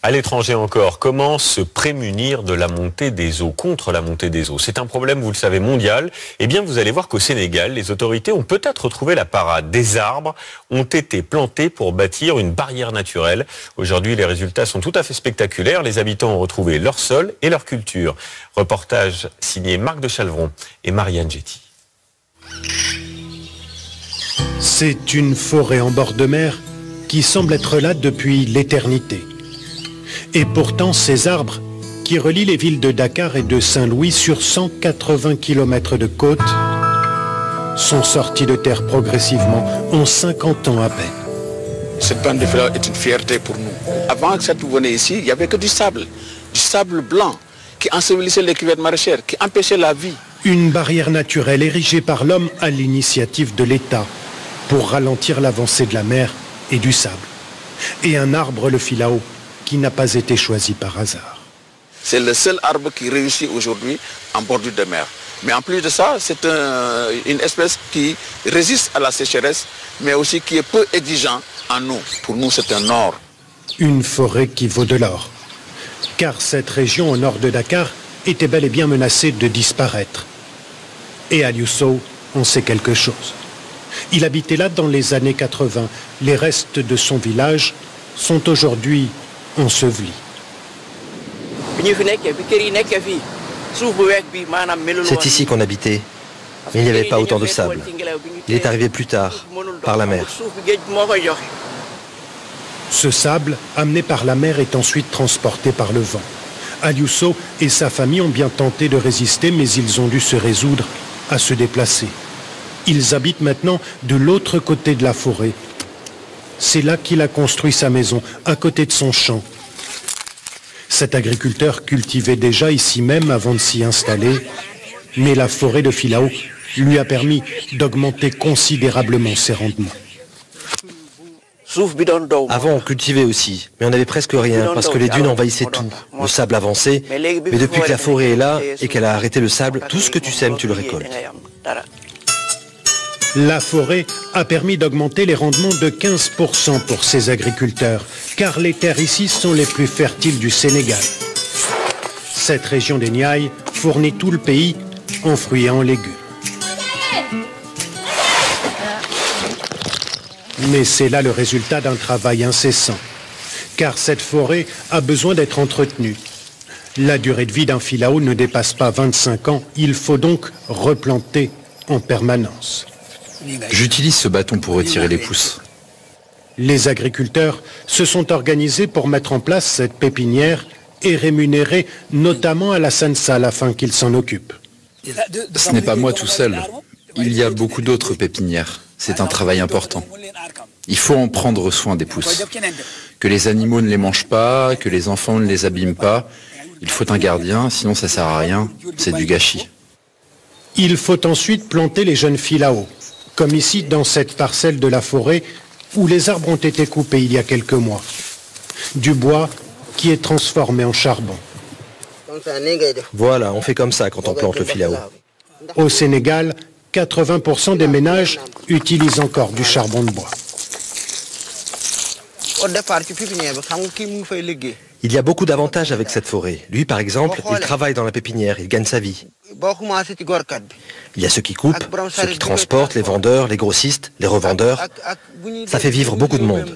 À l'étranger encore, comment se prémunir de la montée des eaux, contre la montée des eaux? C'est un problème, vous le savez, mondial. Eh bien, vous allez voir qu'au Sénégal, les autorités ont peut-être trouvé la parade. Des arbres ont été plantés pour bâtir une barrière naturelle. Aujourd'hui, les résultats sont tout à fait spectaculaires. Les habitants ont retrouvé leur sol et leur culture. Reportage signé Marc de Chalvron et Marianne Getty. C'est une forêt en bord de mer qui semble être là depuis l'éternité. Et pourtant, ces arbres, qui relient les villes de Dakar et de Saint-Louis sur 180 km de côte, sont sortis de terre progressivement en 50 ans à peine. Cette bande de fleurs est une fierté pour nous. Avant que ça venait ici, il n'y avait que du sable blanc, qui ensevelissait les cuvettes maraîchères, qui empêchait la vie. Une barrière naturelle érigée par l'homme à l'initiative de l'État pour ralentir l'avancée de la mer et du sable. Et un arbre, le filao, qui n'a pas été choisi par hasard. C'est le seul arbre qui réussit aujourd'hui en bordure de mer. Mais en plus de ça, c'est une espèce qui résiste à la sécheresse, mais aussi qui est peu exigeant en eau. Pour nous, c'est un or. Une forêt qui vaut de l'or. Car cette région au nord de Dakar était bel et bien menacée de disparaître. Et Aliou Sow en sait quelque chose. Il habitait là dans les années 80. Les restes de son village sont aujourd'hui ensevelis. C'est ici qu'on habitait, mais il n'y avait pas autant de sable. Il est arrivé plus tard, par la mer. Ce sable, amené par la mer, est ensuite transporté par le vent. Aliou Sow et sa famille ont bien tenté de résister, mais ils ont dû se résoudre à se déplacer. Ils habitent maintenant de l'autre côté de la forêt. C'est là qu'il a construit sa maison, à côté de son champ. Cet agriculteur cultivait déjà ici même avant de s'y installer, mais la forêt de filao lui a permis d'augmenter considérablement ses rendements. Avant, on cultivait aussi, mais on n'avait presque rien, parce que les dunes envahissaient tout. Le sable avançait, mais depuis que la forêt est là et qu'elle a arrêté le sable, tout ce que tu sèmes, tu le récoltes. La forêt a permis d'augmenter les rendements de 15% pour ces agriculteurs, car les terres ici sont les plus fertiles du Sénégal. Cette région des Niayes fournit tout le pays en fruits et en légumes. Mais c'est là le résultat d'un travail incessant, car cette forêt a besoin d'être entretenue. La durée de vie d'un filao ne dépasse pas 25 ans, il faut donc replanter en permanence. J'utilise ce bâton pour retirer les pousses. Les agriculteurs se sont organisés pour mettre en place cette pépinière et rémunérer notamment Alassane Sall afin qu'il s'en occupe. Ce n'est pas moi tout seul. Il y a beaucoup d'autres pépinières. C'est un travail important. Il faut en prendre soin des pousses. Que les animaux ne les mangent pas, que les enfants ne les abîment pas. Il faut un gardien, sinon ça sert à rien. C'est du gâchis. Il faut ensuite planter les jeunes filao, comme ici dans cette parcelle de la forêt où les arbres ont été coupés il y a quelques mois. Du bois qui est transformé en charbon. Voilà, on fait comme ça quand on plante le filao. Au Sénégal, 80% des ménages utilisent encore du charbon de bois. Il y a beaucoup d'avantages avec cette forêt. Lui, par exemple, il travaille dans la pépinière, il gagne sa vie. Il y a ceux qui coupent, ceux qui transportent, les vendeurs, les grossistes, les revendeurs. Ça fait vivre beaucoup de monde.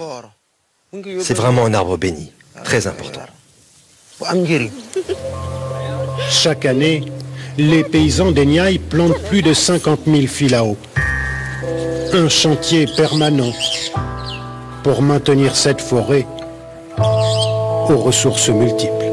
C'est vraiment un arbre béni, très important. Chaque année, les paysans des Niayes plantent plus de 50 000 filao. Un chantier permanent pour maintenir cette forêt aux ressources multiples.